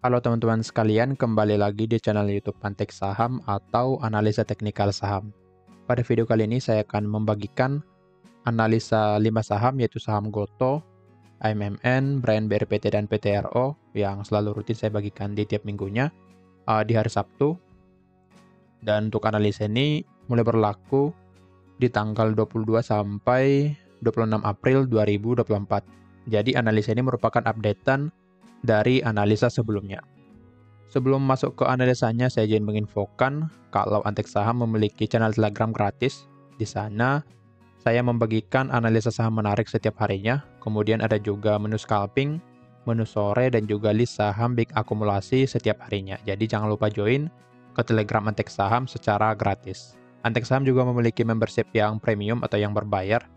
Halo teman-teman sekalian, kembali lagi di channel YouTube Pantek Saham atau Analisa Teknikal Saham. Pada video kali ini saya akan membagikan analisa 5 saham yaitu saham Goto, AMMN, Brian BRPT dan PTRO yang selalu rutin saya bagikan di tiap minggunya di hari Sabtu. Dan untuk analisa ini mulai berlaku di tanggal 22 sampai 26 April 2024. Jadi analisa ini merupakan updatean dari analisa sebelumnya. Sebelum masuk ke analisanya, saya ingin menginfokan kalau Antek Saham memiliki channel Telegram gratis. Di sana, saya membagikan analisa saham menarik setiap harinya. Kemudian ada juga menu scalping, menu sore, dan juga list saham big akumulasi setiap harinya. Jadi jangan lupa join ke Telegram Antek Saham secara gratis. Antek Saham juga memiliki membership yang premium atau yang berbayar.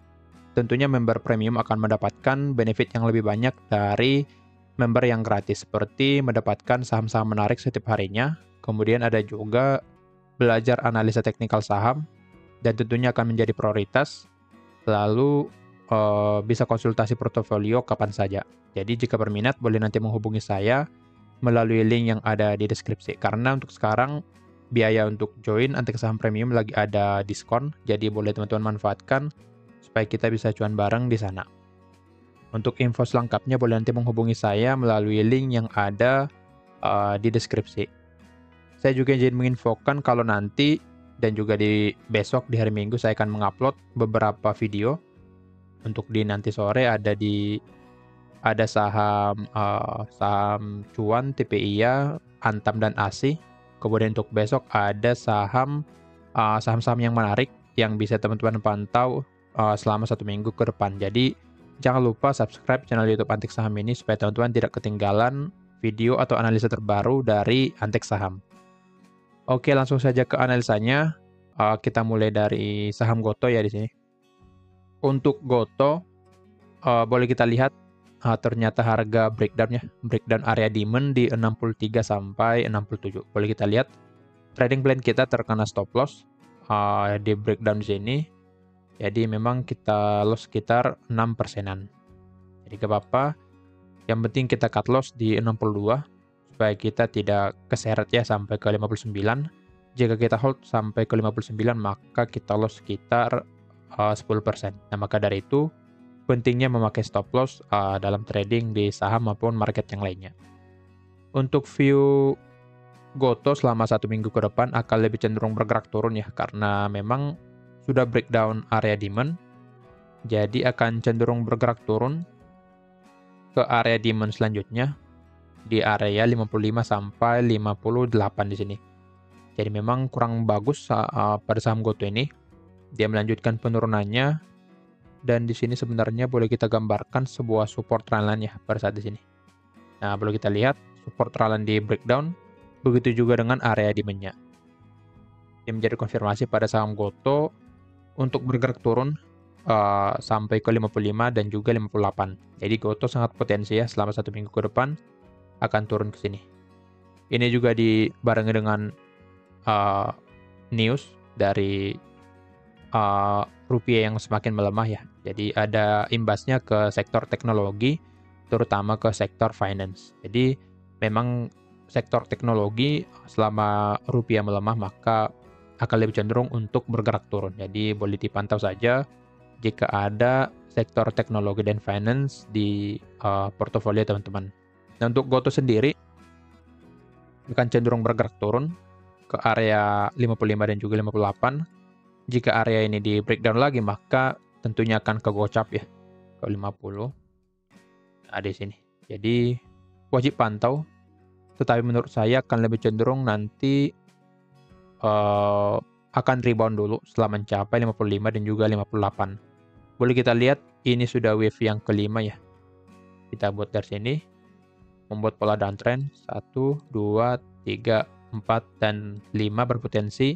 Tentunya member premium akan mendapatkan benefit yang lebih banyak dari member yang gratis, seperti mendapatkan saham-saham menarik setiap harinya, kemudian ada juga belajar analisa teknikal saham, dan tentunya akan menjadi prioritas, lalu bisa konsultasi portofolio kapan saja. Jadi jika berminat, boleh nanti menghubungi saya melalui link yang ada di deskripsi. Karena untuk sekarang, biaya untuk join Antek Saham Premium lagi ada diskon, jadi boleh teman-teman manfaatkan supaya kita bisa cuan bareng di sana. Untuk info selengkapnya boleh nanti menghubungi saya melalui link yang ada di deskripsi. Saya juga ingin menginfokan kalau nanti dan juga di besok di hari Minggu saya akan mengupload beberapa video. Untuk di nanti sore ada saham cuan TPIA, Antam dan ASI. Kemudian untuk besok ada saham-saham yang menarik yang bisa teman-teman pantau selama 1 minggu ke depan. Jadi jangan lupa subscribe channel YouTube Antek Saham ini supaya teman-teman tidak ketinggalan video atau analisa terbaru dari Antek Saham. Oke, langsung saja ke analisanya. Kita mulai dari saham Goto ya di sini. Untuk Goto, boleh kita lihat ternyata harga breakdown area demand di 63 sampai 67. Boleh kita lihat trading plan kita terkena stop loss di breakdown di sini. Jadi memang kita loss sekitar 6%-an. Jadi gak apa-apa. Yang penting kita cut loss di 62 supaya kita tidak keseret ya sampai ke 59. Jika kita hold sampai ke 59 maka kita loss sekitar 10%. Nah, maka dari itu pentingnya memakai stop loss dalam trading di saham maupun market yang lainnya. Untuk view Goto selama 1 minggu ke depan akan lebih cenderung bergerak turun ya, karena memang sudah breakdown area demand, jadi akan cenderung bergerak turun ke area demand selanjutnya di area 55 sampai 58 di sini. Jadi memang kurang bagus pada saham Goto ini. Dia melanjutkan penurunannya dan di sini sebenarnya boleh kita gambarkan sebuah support trend line ya pada saat di sini. Nah, boleh kita lihat support trend line di breakdown, begitu juga dengan area demand-nya. Ini menjadi konfirmasi pada saham Goto untuk bergerak turun sampai ke 55 dan juga 58. Jadi Goto sangat potensi ya selama 1 minggu ke depan akan turun ke sini. Ini juga dibarengi dengan news dari rupiah yang semakin melemah ya. Jadi ada imbasnya ke sektor teknologi, terutama ke sektor finance. Jadi memang sektor teknologi selama rupiah melemah maka akan lebih cenderung untuk bergerak turun. Jadi boleh dipantau saja jika ada sektor teknologi dan finance di portofolio teman-teman. Nah, untuk Goto sendiri akan cenderung bergerak turun ke area 55 dan juga 58. Jika area ini di breakdown lagi maka tentunya akan ke gocap ya ke 50. Nah, di sini. Jadi wajib pantau. Tetapi menurut saya akan lebih cenderung nanti akan rebound dulu setelah mencapai 55 dan juga 58. Boleh kita lihat ini sudah wave yang kelima ya. Kita buat dari sini. Membuat pola downtrend 1, 2, 3, 4, dan 5 berpotensi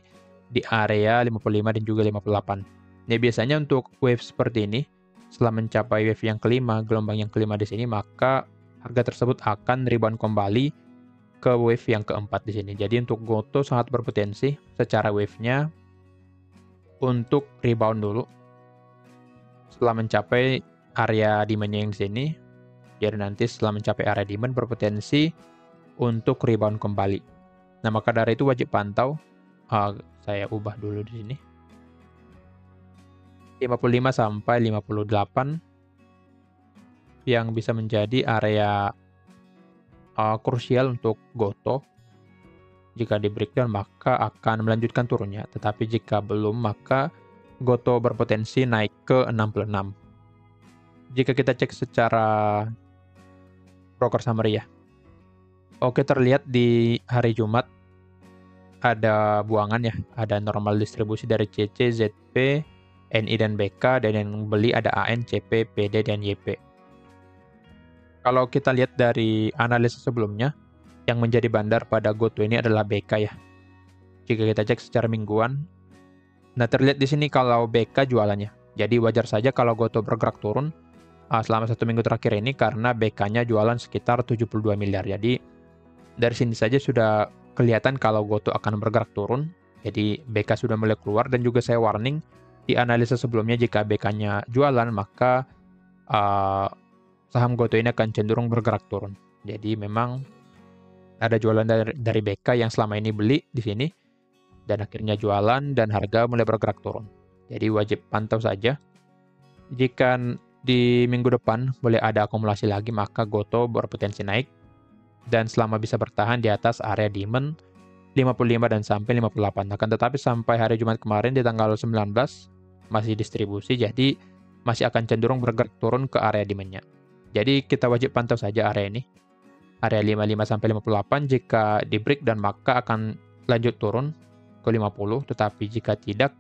di area 55 dan juga 58. Nah, biasanya untuk wave seperti ini, setelah mencapai wave yang kelima, gelombang yang kelima di sini, maka harga tersebut akan rebound kembali ke wave yang keempat di sini. Jadi untuk Goto sangat berpotensi secara wave-nya untuk rebound dulu setelah mencapai area demand yang di sini. Jadi nanti setelah mencapai area demand berpotensi untuk rebound kembali. Nah, maka dari itu wajib pantau. Saya ubah dulu di sini. 55 sampai 58 yang bisa menjadi area krusial untuk Gotoh. Jika di breakdown maka akan melanjutkan turunnya, tetapi jika belum maka Gotoh berpotensi naik ke 66. Jika kita cek secara broker summary ya. Oke, terlihat di hari Jumat ada buangan ya, ada normal distribusi dari CC, ZP, NI dan BK, dan yang beli ada AN, CP, PD, dan YP. Kalau kita lihat dari analisis sebelumnya, yang menjadi bandar pada Gotoh ini adalah BK ya. Jika kita cek secara mingguan, nah terlihat di sini kalau BK jualannya. Jadi wajar saja kalau Gotoh bergerak turun selama 1 minggu terakhir ini karena BK-nya jualan sekitar 72 miliar. Jadi dari sini saja sudah kelihatan kalau Gotoh akan bergerak turun. Jadi BK sudah mulai keluar dan juga saya warning di analisa sebelumnya jika BK-nya jualan maka saham Gotoh ini akan cenderung bergerak turun. Jadi memang ada jualan dari BK yang selama ini beli di sini dan akhirnya jualan dan harga mulai bergerak turun. Jadi wajib pantau saja. Jika di minggu depan boleh ada akumulasi lagi maka Gotoh berpotensi naik dan selama bisa bertahan di atas area demand 55 dan sampai 58. Akan tetapi sampai hari Jumat kemarin di tanggal 19 masih distribusi jadi masih akan cenderung bergerak turun ke area demand-nya. Jadi kita wajib pantau saja area ini. Area 55 sampai 58 jika di breakdown maka akan lanjut turun ke 50, tetapi jika tidak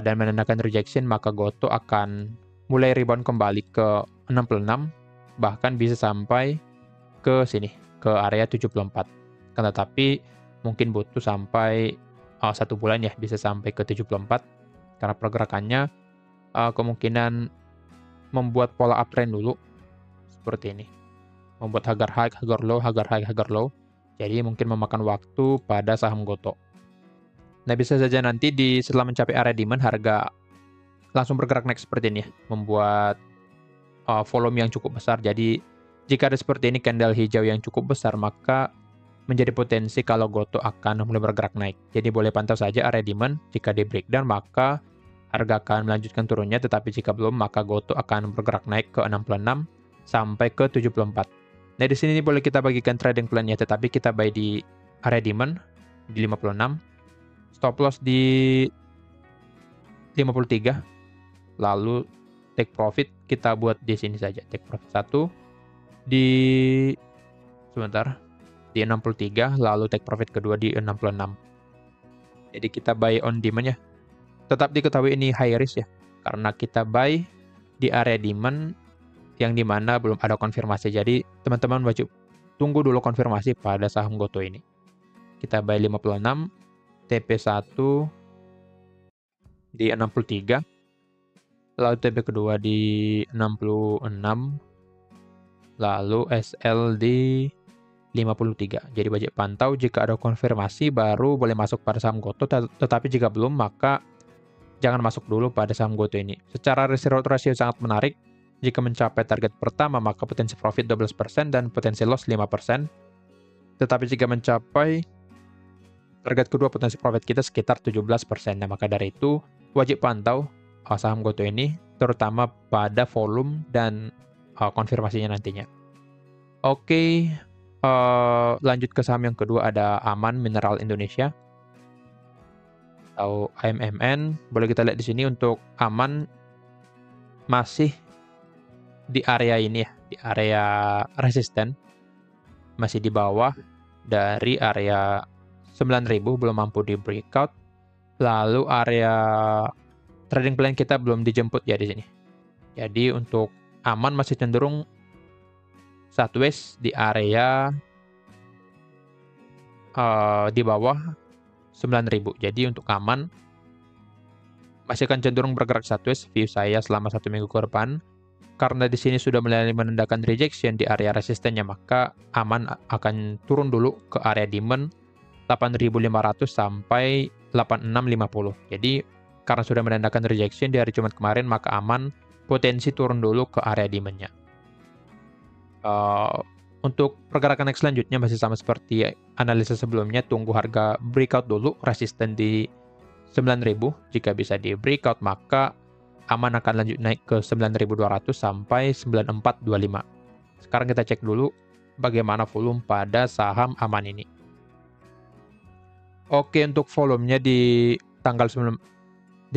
dan menandakan rejection maka Gotoh akan mulai rebound kembali ke 66 bahkan bisa sampai ke sini ke area 74. Kan tetapi mungkin butuh sampai 1 bulan ya bisa sampai ke 74 karena pergerakannya kemungkinan membuat pola uptrend dulu seperti ini. Membuat harga high, harga low, harga high, harga low. Jadi mungkin memakan waktu pada saham Gotoh. Nah, bisa saja nanti setelah mencapai area demand harga langsung bergerak naik seperti ini ya, membuat volume yang cukup besar. Jadi jika ada seperti ini candle hijau yang cukup besar maka menjadi potensi kalau Gotoh akan mulai bergerak naik. Jadi boleh pantau saja area demand. Jika di breakdown maka harga akan melanjutkan turunnya, tetapi jika belum maka Gotoh akan bergerak naik ke 66 sampai ke 74. Nah, di sini boleh kita bagikan trading plan-nya, tetapi kita buy di area demand di 56, stop loss di 53, lalu take profit kita buat di sini saja. Take profit 1 di 63, lalu take profit kedua di 66. Jadi kita buy on demand ya. Tetap diketahui ini high risk ya, karena kita buy di area demand yang dimana belum ada konfirmasi. Jadi teman-teman wajib tunggu dulu konfirmasi pada saham Gotoh ini. Kita buy 56, TP1 di 63, lalu TP kedua di 66, lalu SL di 53. Jadi wajib pantau jika ada konfirmasi baru boleh masuk pada saham Gotoh, tetapi jika belum maka jangan masuk dulu pada saham Gotoh ini. Secara risk reward ratio sangat menarik. Jika mencapai target pertama maka potensi profit 12% dan potensi loss 5%. Tetapi jika mencapai target kedua potensi profit kita sekitar 17%. Nah, maka dari itu wajib pantau saham Gotoh ini terutama pada volume dan konfirmasinya nantinya. Oke, lanjut ke saham yang kedua ada Aman Mineral Indonesia atau AMMN. Boleh kita lihat di sini untuk Aman masih di area ini ya, di area resisten, masih di bawah dari area 9.000 belum mampu di breakout. Lalu area trading plan kita belum dijemput ya di sini. Jadi untuk Aman masih cenderung sideways di area di bawah 9.000. Jadi untuk Aman masih akan cenderung bergerak sideways view saya selama 1 minggu ke depan. Karena di sini sudah mulai menandakan rejection di area resistennya, maka Aman akan turun dulu ke area demand 8.500 sampai 8650. Jadi karena sudah menandakan rejection di hari Jumat kemarin, maka Aman potensi turun dulu ke area demand-nya. Untuk pergerakan next selanjutnya masih sama seperti analisa sebelumnya, tunggu harga breakout dulu, resisten di 9.000. Jika bisa di breakout, maka aman akan lanjut naik ke 9.200 sampai 9425. Sekarang kita cek dulu bagaimana volume pada saham aman ini. Oke, untuk volumenya tanggal 19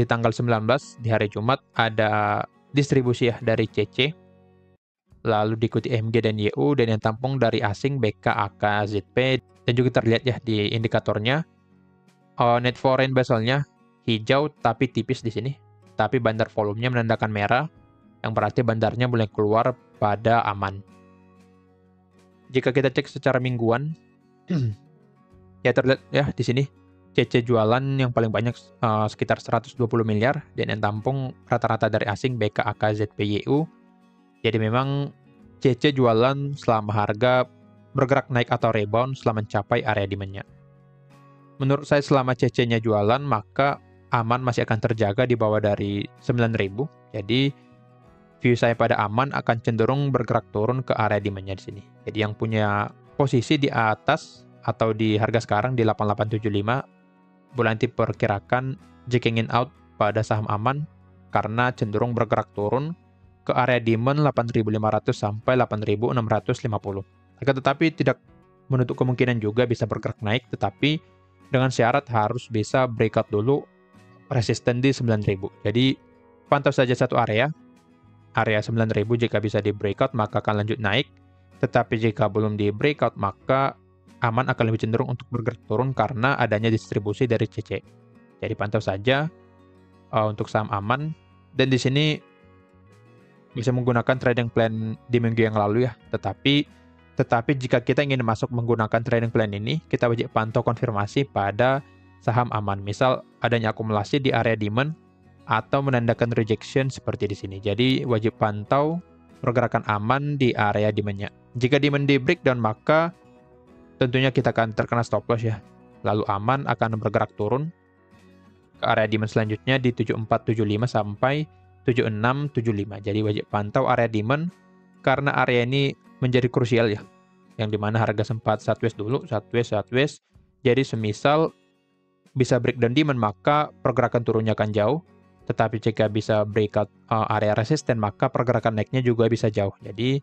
di hari Jumat ada distribusi ya dari CC, lalu diikuti MG dan YU, dan yang tampung dari asing BK, AK, ZP, dan juga terlihat ya di indikatornya net foreign bezelnya hijau tapi tipis di sini, tapi bandar volumenya menandakan merah, yang berarti bandarnya mulai keluar pada aman. Jika kita cek secara mingguan, ya terlihat ya di sini CC jualan yang paling banyak sekitar 120 miliar, dan yang tampung rata-rata dari asing BK, AK, ZP, YU. Jadi memang CC jualan selama harga bergerak naik atau rebound setelah mencapai area demand-nya. Menurut saya selama CC-nya jualan, maka aman masih akan terjaga di bawah dari 9.000. Jadi view saya pada aman akan cenderung bergerak turun ke area demand-nya di sini. Jadi yang punya posisi di atas atau di harga sekarang di 8875, boleh nanti perkirakan jika ingin out pada saham aman karena cenderung bergerak turun ke area demand 8.500 sampai 8.650. Akan tetapi tidak menutup kemungkinan juga bisa bergerak naik, tetapi dengan syarat harus bisa breakout dulu resisten di 9.000. Jadi pantau saja satu area 9.000. Jika bisa di breakout maka akan lanjut naik, tetapi jika belum di breakout maka aman akan lebih cenderung untuk bergerak turun karena adanya distribusi dari CC. Jadi pantau saja untuk saham aman, dan di sini bisa menggunakan trading plan di minggu yang lalu ya. Tetapi jika kita ingin masuk menggunakan trading plan ini, kita wajib pantau konfirmasi pada saham aman. Misal adanya akumulasi di area demand atau menandakan rejection seperti di sini. Jadi wajib pantau pergerakan aman di area demand-nya. Jika demand di breakdown maka tentunya kita akan terkena stop loss ya. Lalu aman akan bergerak turun ke area demand selanjutnya di 7475 sampai 7675. Jadi wajib pantau area demand karena area ini menjadi krusial ya, yang dimana harga sempat sideways dulu, sideways. Jadi semisal bisa breakdown demand maka pergerakan turunnya akan jauh, tetapi jika bisa breakout area resisten maka pergerakan naiknya juga bisa jauh. Jadi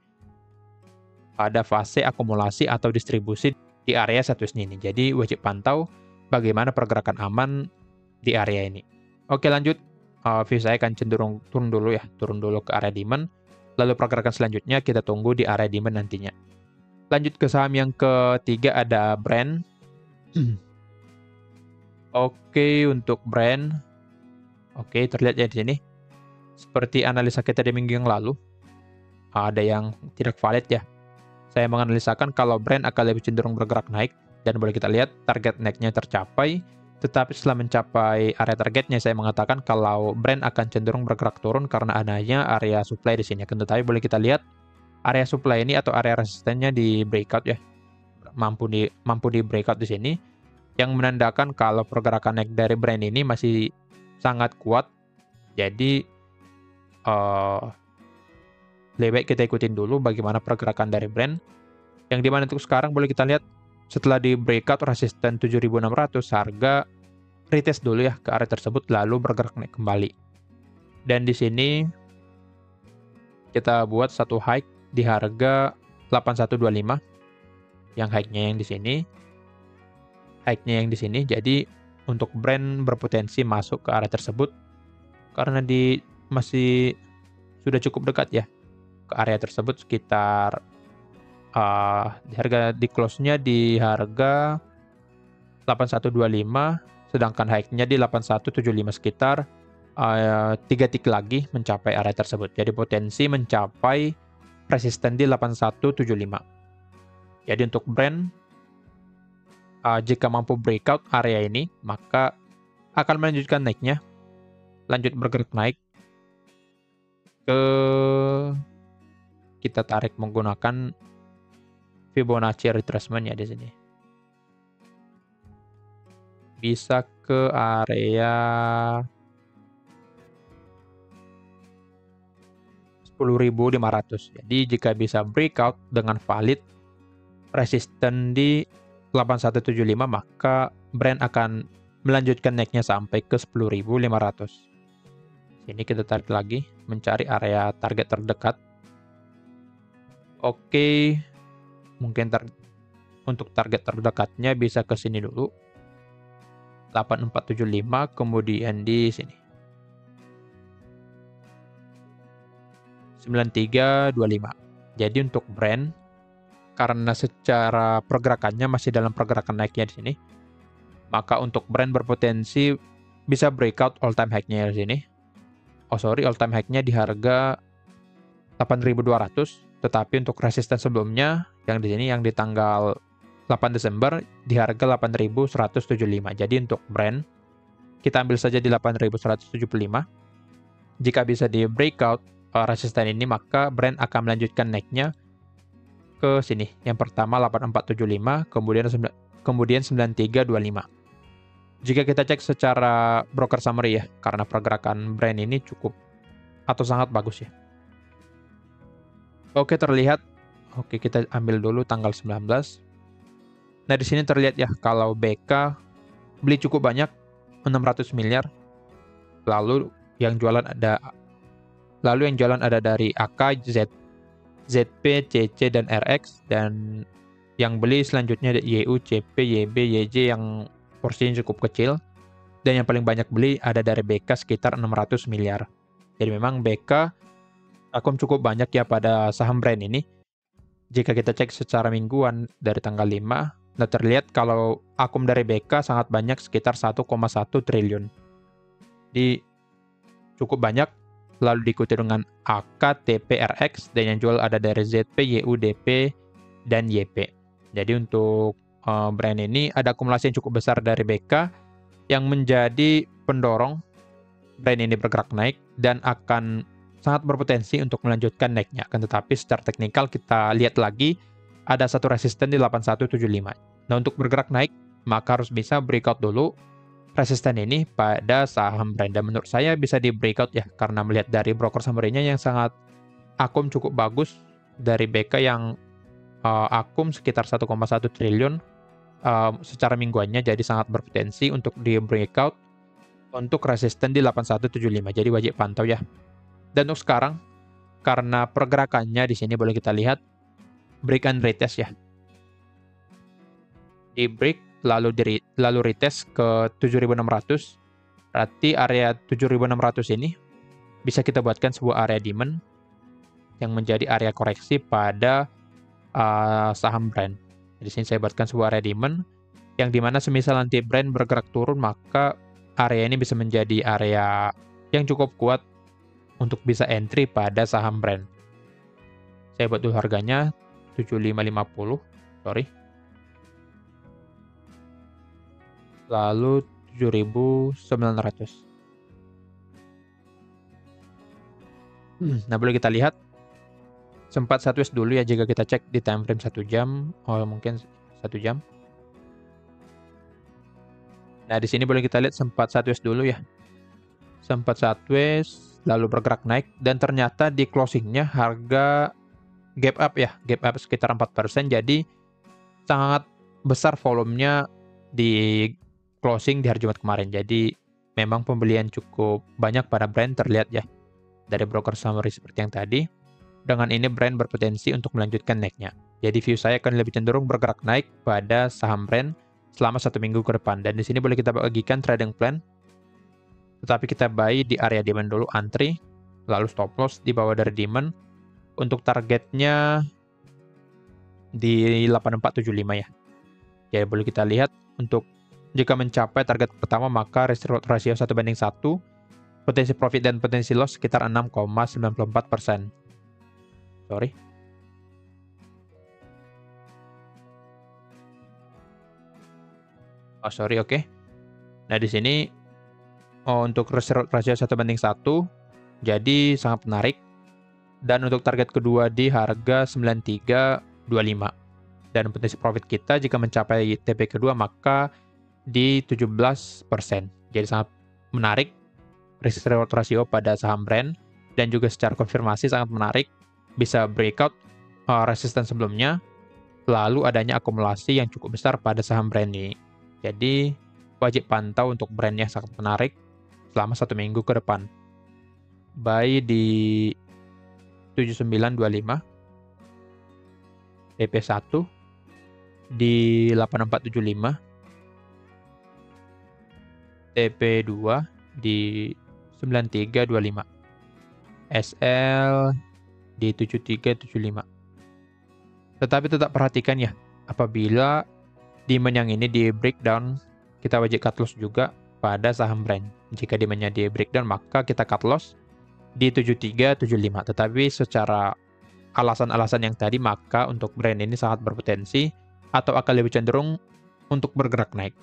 pada fase akumulasi atau distribusi di area sideways ini. Jadi wajib pantau bagaimana pergerakan aman di area ini. Oke, lanjut. View saya akan cenderung turun dulu ke area demand. Lalu pergerakan selanjutnya kita tunggu di area demand nantinya. Lanjut ke saham yang ketiga ada brand. Oke, untuk brand. Oke, terlihat ya di sini. Seperti analisa kita di minggu yang lalu. Ada yang tidak valid ya. Saya menganalisakan kalau brand akan lebih cenderung bergerak naik, dan boleh kita lihat target naiknya tercapai. Tetapi setelah mencapai area targetnya, saya mengatakan kalau brand akan cenderung bergerak turun karena adanya area supply di sini. Tetapi boleh kita lihat area supply ini atau area resistennya di breakout ya, mampu di breakout di sini, yang menandakan kalau pergerakan naik dari brand ini masih sangat kuat. Jadi lebih baik kita ikutin dulu bagaimana pergerakan dari brand, yang dimana untuk sekarang boleh kita lihat setelah di breakout resisten 7.600, harga retest dulu ya ke area tersebut lalu bergerak naik kembali. Dan di sini kita buat satu high di harga 8125, yang high-nya yang di sini. High-nya yang di sini. Jadi untuk brand berpotensi masuk ke area tersebut karena masih sudah cukup dekat ya ke area tersebut, sekitar di harga di close-nya di harga 8125, sedangkan high-nya di 8175, sekitar 3 titik lagi mencapai area tersebut. Jadi potensi mencapai resisten di 8175. Jadi untuk brand jika mampu breakout area ini maka akan melanjutkan naiknya, lanjut bergerak naik ke, kita tarik menggunakan Fibonacci retracement ya di sini. Bisa ke area 10.500. Jadi jika bisa breakout dengan valid resisten di 8175, maka brand akan melanjutkan naiknya sampai ke 10.500. Sini kita tarik lagi, mencari area target terdekat. Oke, mungkin untuk target terdekatnya bisa ke sini dulu. 8475, kemudian di sini. 9325. Jadi untuk brand, karena secara pergerakannya masih dalam pergerakan naiknya di sini, maka untuk brand berpotensi bisa breakout all time high-nya di sini. All time high-nya di harga 8.200, tetapi untuk resisten sebelumnya yang di sini yang di tanggal 8 Desember di harga 8.175. Jadi untuk brand kita ambil saja di 8.175. Jika bisa di breakout resisten ini, maka brand akan melanjutkan naiknya ke sini. Yang pertama 8475, kemudian 9325. Jika kita cek secara broker summary ya, karena pergerakan brand ini cukup atau sangat bagus ya. Oke, terlihat. Oke, kita ambil dulu tanggal 19. Nah, di sini terlihat ya, kalau BK beli cukup banyak, 600 miliar. Lalu yang jualan ada dari AK, ZP, CC, dan RX. Dan yang beli selanjutnya ada YU, CP, YB, YJ yang porsinya cukup kecil. Dan yang paling banyak beli ada dari BK sekitar 600 miliar. Jadi memang BK akum cukup banyak ya pada saham brand ini. Jika kita cek secara mingguan dari tanggal 5, nah terlihat kalau akum dari BK sangat banyak, sekitar 1,1 triliun. Jadi cukup banyak, lalu diikuti dengan AK, TP, RX, dan yang jual ada dari ZP, YU, DP, dan YP. Jadi untuk brand ini ada akumulasi yang cukup besar dari BK yang menjadi pendorong brand ini bergerak naik dan akan sangat berpotensi untuk melanjutkan naiknya. Akan tetapi secara teknikal kita lihat lagi ada satu resisten di 8175. Nah, untuk bergerak naik maka harus bisa breakout dulu resisten ini pada saham brand. Dan menurut saya bisa di breakout ya, karena melihat dari broker summary-nya yang sangat akum cukup bagus dari BK yang akum sekitar 1,1 triliun secara mingguannya, jadi sangat berpotensi untuk di breakout untuk resisten di 8175. Jadi wajib pantau ya. Dan untuk sekarang, karena pergerakannya di sini boleh kita lihat break and retest ya. Di break lalu retest ke 7600. Berarti area 7600 ini bisa kita buatkan sebuah area demand yang menjadi area koreksi pada saham brand. Di sini saya buatkan sebuah area demand yang dimana semisal nanti brand bergerak turun, maka area ini bisa menjadi area yang cukup kuat untuk bisa entry pada saham brand. Saya buat dulu harganya 7550, sorry. Lalu 7900. Nah, boleh kita lihat sempat sideways dulu ya jika kita cek di time frame 1 jam, mungkin 1 jam. Nah, di sini boleh kita lihat sempat sideways dulu ya. Sempat sideways, lalu bergerak naik, dan ternyata di closingnya harga gap up ya, gap up sekitar 4%, jadi sangat besar volumenya di closing di hari Jumat kemarin. Jadi memang pembelian cukup banyak pada brand terlihat ya, dari broker summary seperti yang tadi. Dengan ini brand berpotensi untuk melanjutkan naiknya. Jadi view saya akan lebih cenderung bergerak naik pada saham brand selama 1 minggu ke depan. Dan di sini boleh kita bagikan trading plan. Tetapi kita buy di area demand dulu, antri, lalu stop loss di bawah dari demand. Untuk targetnya di 8475 ya. Jadi boleh kita lihat untuk jika mencapai target pertama maka risk reward ratio 1:1, potensi profit dan potensi loss sekitar 6,94%. Sorry. Sorry, oke. Nah, di sini untuk rasio 1:1, jadi sangat menarik. Dan untuk target kedua di harga 9325. Dan potensi profit kita jika mencapai TP kedua maka di 17%. Jadi sangat menarik risk reward ratio pada saham brand, dan juga secara konfirmasi sangat menarik, bisa breakout resisten sebelumnya lalu adanya akumulasi yang cukup besar pada saham brand ini. Jadi, wajib pantau untuk brand yang sangat menarik selama 1 minggu ke depan. Buy di 7925, TP1 di 8475, TP2 di 9325, SL di 7375. Tetapi tetap perhatikan ya, apabila demand yang ini di breakdown, kita wajib cut loss juga pada saham brand. Jika demand-nya di breakdown, maka kita cut loss di 7375. Tetapi secara alasan-alasan yang tadi, maka untuk brand ini sangat berpotensi atau akan lebih cenderung untuk bergerak naik.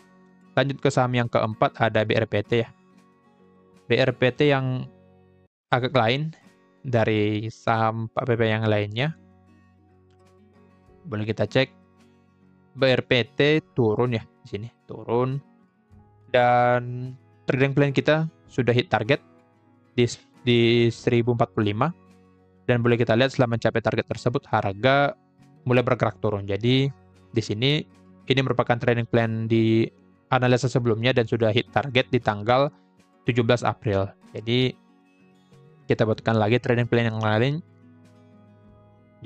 Lanjut ke saham yang keempat, ada BRPT ya. BRPT yang agak lain dari saham Pak PP yang lainnya. Boleh kita cek. BRPT turun ya di sini, turun. Dan trading plan kita sudah hit target di 1045. Dan boleh kita lihat setelah mencapai target tersebut, harga mulai bergerak turun. Jadi di sini ini merupakan trading plan di analisa sebelumnya dan sudah hit target di tanggal 17 April. Jadi kita buatkan lagi trading plan yang lain.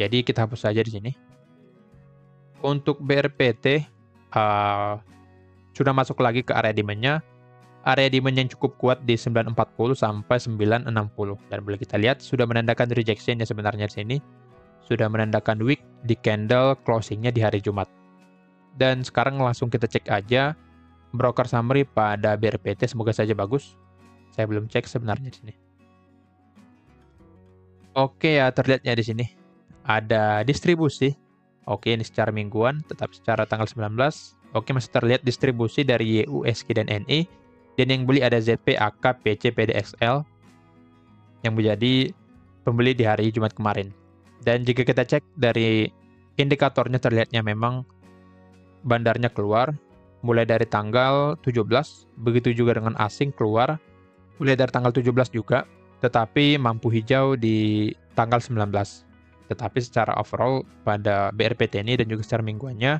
Jadi kita hapus saja di sini. Untuk BRPT sudah masuk lagi ke area demand-nya. Area demand yang cukup kuat di 940 sampai 960. Dan boleh kita lihat sudah menandakan rejection ya sebenarnya di sini. Sudah menandakan wick di candle closing-nya di hari Jumat. Dan sekarang langsung kita cek aja broker summary pada BRPT, semoga saja bagus. Saya belum cek sebenarnya di sini. Oke ya, terlihatnya di sini ada distribusi. Oke, ini secara mingguan, tetap secara tanggal 19. Oke, masih terlihat distribusi dari YU, SQ, dan NI. Dan yang beli ada ZP, AK, PC, PDXL yang menjadi pembeli di hari Jumat kemarin. Dan jika kita cek dari indikatornya, terlihatnya memang bandarnya keluar mulai dari tanggal 17, begitu juga dengan asing keluar mulai dari tanggal 17 juga, tetapi mampu hijau di tanggal 19. Tetapi secara overall pada BRPT ini dan juga secara mingguannya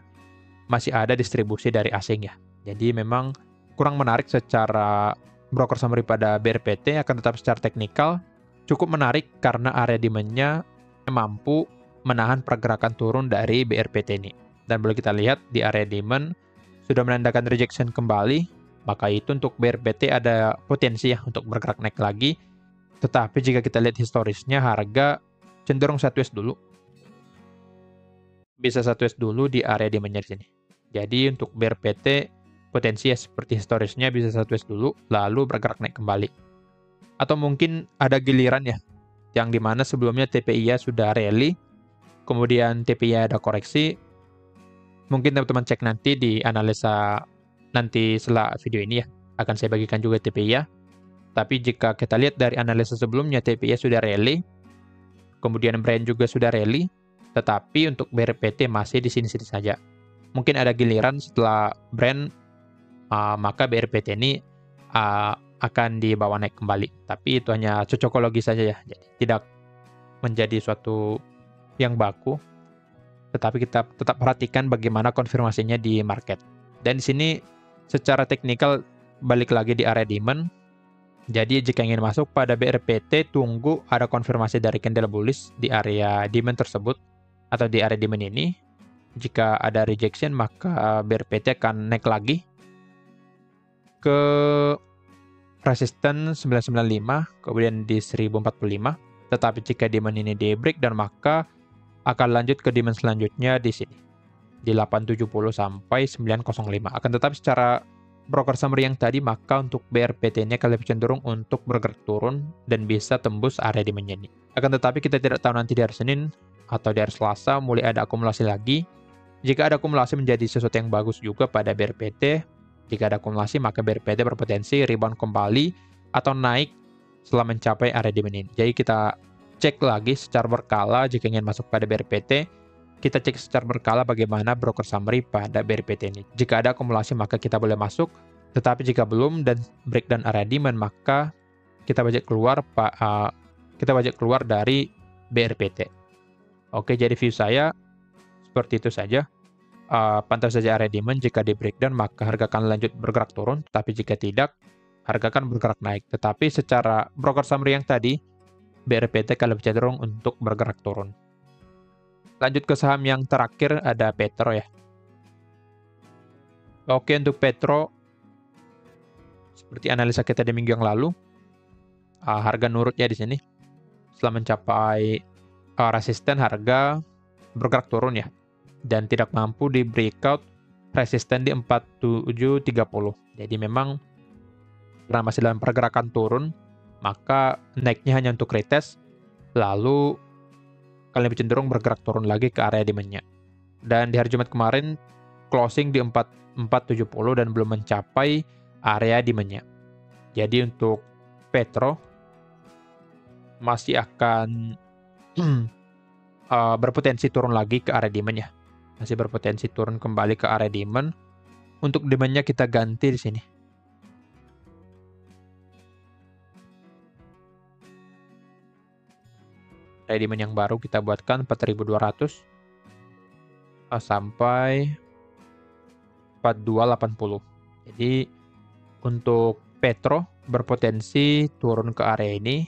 masih ada distribusi dari asing ya. Jadi memang kurang menarik secara broker summary pada BRPT, akan tetap secara teknikal cukup menarik karena area demand-nya mampu menahan pergerakan turun dari BRPT ini. Dan boleh kita lihat di area demand sudah menandakan rejection kembali, maka itu untuk BRPT ada potensi ya untuk bergerak naik lagi. Tetapi jika kita lihat historisnya, harga cenderung sideways dulu. Bisa sideways dulu di area demand-nya di sini. Jadi untuk BRPT potensi ya seperti historisnya bisa sideways dulu, lalu bergerak naik kembali. Atau mungkin ada giliran ya, yang dimana sebelumnya TPI sudah rally, kemudian TPI ada koreksi. Mungkin teman-teman cek nanti di analisa nanti setelah video ini ya, akan saya bagikan juga TPI. Tapi jika kita lihat dari analisa sebelumnya, TPI sudah rally, kemudian brand juga sudah rally, tetapi untuk BRPT masih di sini-sini saja. Mungkin ada giliran setelah brand, maka BRPT ini akan dibawa naik kembali. Tapi itu hanya cocokologi saja ya, jadi tidak menjadi suatu yang baku. Tetapi kita tetap perhatikan bagaimana konfirmasinya di market. Dan di sini secara teknikal balik lagi di area demand. Jadi jika ingin masuk pada BRPT, tunggu ada konfirmasi dari candle bullish di area demand tersebut atau di area demand ini. Jika ada rejection, maka BRPT akan naik lagi ke resistance 995, kemudian di 1045. Tetapi jika demand ini di breakdown, maka akan lanjut ke demand selanjutnya di sini, di 870 sampai 905. Akan tetapi secara broker summary yang tadi, maka untuk BRPT ini akan lebih cenderung untuk bergerak turun dan bisa tembus area demand ini. Akan tetapi kita tidak tahu nanti di hari Senin atau di hari Selasa mulai ada akumulasi lagi. Jika ada akumulasi menjadi sesuatu yang bagus juga pada BRPT. Jika ada akumulasi, maka BRPT berpotensi rebound kembali atau naik setelah mencapai area demand ini. Jadi kita cek lagi secara berkala jika ingin masuk pada BRPT. Kita cek secara berkala bagaimana broker summary pada BRPT ini. Jika ada akumulasi, maka kita boleh masuk. Tetapi jika belum dan breakdown area demand, maka kita wajib keluar dari BRPT. Oke, jadi view saya seperti itu saja. Pantau saja area demand, jika di breakdown maka harga akan lanjut bergerak turun, tapi jika tidak, harga akan bergerak naik. Tetapi secara broker summary yang tadi, BRPT akan lebih cenderung untuk bergerak turun. Lanjut ke saham yang terakhir, ada Petro ya. Oke, untuk Petro, seperti analisa kita di minggu yang lalu, harga nurutnya di sini. Setelah mencapai resisten, harga bergerak turun ya. Dan tidak mampu di breakout resisten di 4730. Jadi memang karena masih dalam pergerakan turun, maka naiknya hanya untuk retest, lalu akan lebih cenderung bergerak turun lagi ke area demand-nya. Dan di hari Jumat kemarin, closing di 4470 dan belum mencapai area demand-nya. Jadi untuk Petro, masih akan berpotensi turun lagi ke area demand ya. Masih berpotensi turun kembali ke area demand. Untuk demand-nya kita ganti di sini. Area demand yang baru kita buatkan 4200 sampai 4280. Jadi untuk Petro berpotensi turun ke area ini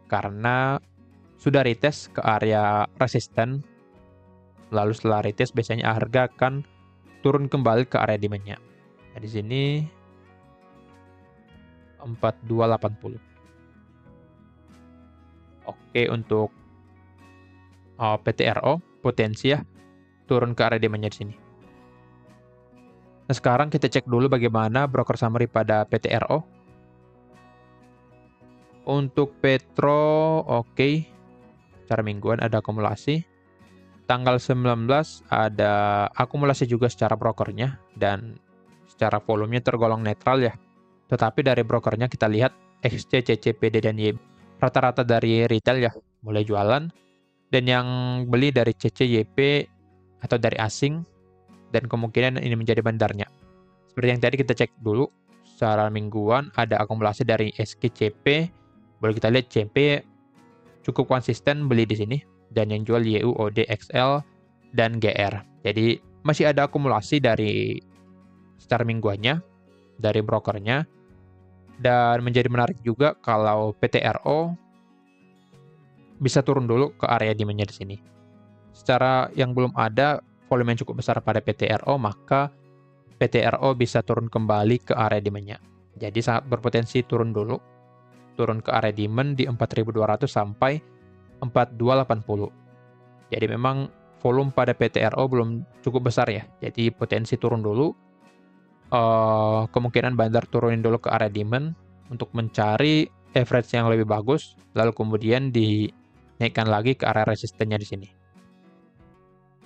karena sudah retest ke area resisten. Lalu setelah retest biasanya harga akan turun kembali ke area demand-nya. Nah, di sini 4280. Oke, untuk PTRO potensi ya turun ke area demand-nya di sini. Nah, sekarang kita cek dulu bagaimana broker summary pada PTRO. Untuk Petro, oke. Secara mingguan ada akumulasi. Tanggal 19 ada akumulasi juga secara brokernya dan secara volumenya tergolong netral ya. Tetapi dari brokernya kita lihat XC, CC, PD, dan YB rata-rata dari retail ya, mulai jualan. Dan yang beli dari CC, YP atau dari asing, dan kemungkinan ini menjadi bandarnya. Seperti yang tadi kita cek dulu, secara mingguan ada akumulasi dari SKCP. Boleh kita lihat CP cukup konsisten beli di sini. Dan yang jual YU, OD, XL, dan GR. Jadi masih ada akumulasi dari secara mingguannya, dari brokernya. Dan menjadi menarik juga kalau PTRO bisa turun dulu ke area demand-nya di sini. Secara yang belum ada volume yang cukup besar pada PTRO, maka PTRO bisa turun kembali ke area demand-nya. Jadi sangat berpotensi turun dulu. Turun ke area demand di 4200 sampai 4280. Jadi memang volume pada PTRO belum cukup besar ya. Jadi potensi turun dulu. Kemungkinan bandar turunin dulu ke area demand untuk mencari average yang lebih bagus. Lalu kemudian dinaikkan lagi ke area resistennya di sini.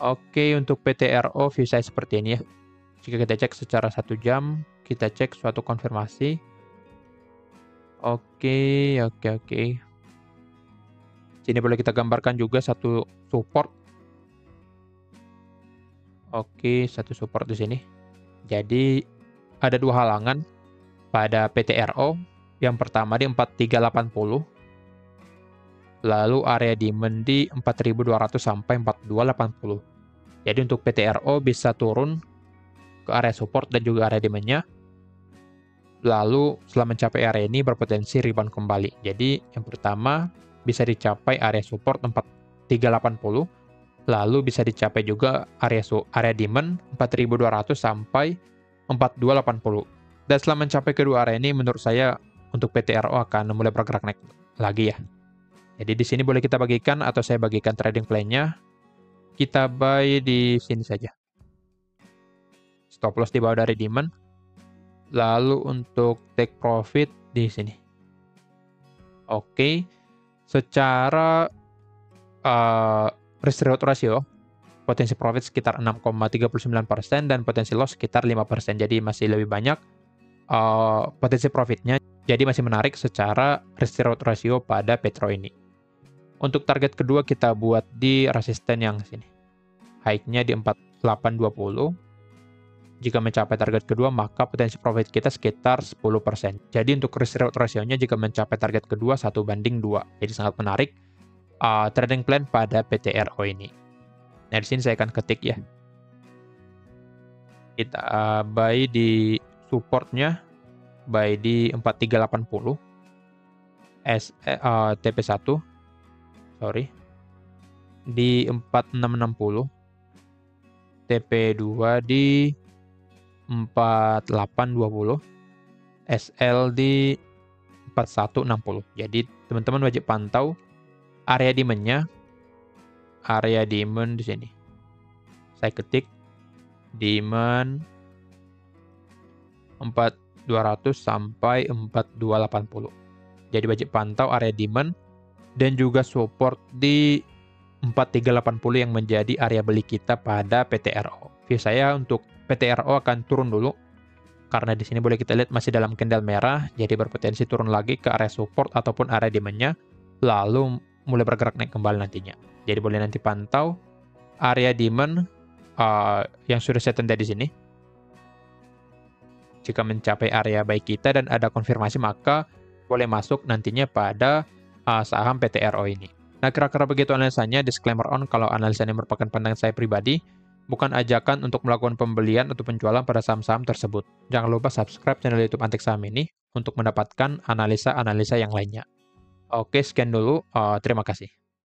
Oke, untuk PTRO view saya seperti ini ya. Jika kita cek secara 1 jam, kita cek suatu konfirmasi. Oke. Sini boleh kita gambarkan juga satu support. Oke, satu support di sini. Jadi ada dua halangan pada PTRO. Yang pertama di 4380. Lalu area demand di 4200 sampai 4280. Jadi untuk PTRO bisa turun ke area support dan juga area demand-nya. Lalu setelah mencapai area ini berpotensi rebound kembali. Jadi yang pertama bisa dicapai area support 4380, lalu bisa dicapai juga area demand 4200 sampai 4280. Dan setelah mencapai kedua area ini, menurut saya untuk PTRO akan mulai bergerak naik lagi ya. Jadi di sini boleh kita bagikan atau saya bagikan trading plan-nya. Kita buy di sini saja. Stop loss di bawah dari demand. Lalu untuk take profit di sini. Oke. Secara risk reward ratio, potensi profit sekitar 6,39% dan potensi loss sekitar 5%. Jadi masih lebih banyak potensi profitnya. Jadi masih menarik secara risk reward ratio pada Petro ini. Untuk target kedua kita buat di resisten yang sini. High-nya di 4820. Jika mencapai target kedua, maka potensi profit kita sekitar 10%. Jadi untuk risk reward ratio-nya jika mencapai target kedua 1:2. Jadi sangat menarik trading plan pada PTRO ini. Nah, di sini saya akan ketik ya. Kita buy di supportnya, buy di 4380, TP1, sorry, di 4660, TP2 di 4820, SL di 4160. Jadi teman-teman wajib pantau area demand-nya, area demand di sini. Saya ketik demand 4200 sampai 4280. Jadi wajib pantau area demand dan juga support di 4380 yang menjadi area beli kita pada PTRO. View saya untuk PTRO akan turun dulu karena di sini boleh kita lihat masih dalam candle merah, jadi berpotensi turun lagi ke area support ataupun area demand-nya, lalu mulai bergerak naik kembali nantinya. Jadi boleh nanti pantau area demand yang sudah saya tanda di sini. Jika mencapai area buy kita dan ada konfirmasi, maka boleh masuk nantinya pada saham PTRO ini. Nah, kira-kira begitu analisanya. Disclaimer on, kalau analisa ini merupakan pandangan saya pribadi, bukan ajakan untuk melakukan pembelian atau penjualan pada saham-saham tersebut. Jangan lupa subscribe channel YouTube Antik Saham ini untuk mendapatkan analisa-analisa yang lainnya. Oke, sekian dulu. Terima kasih.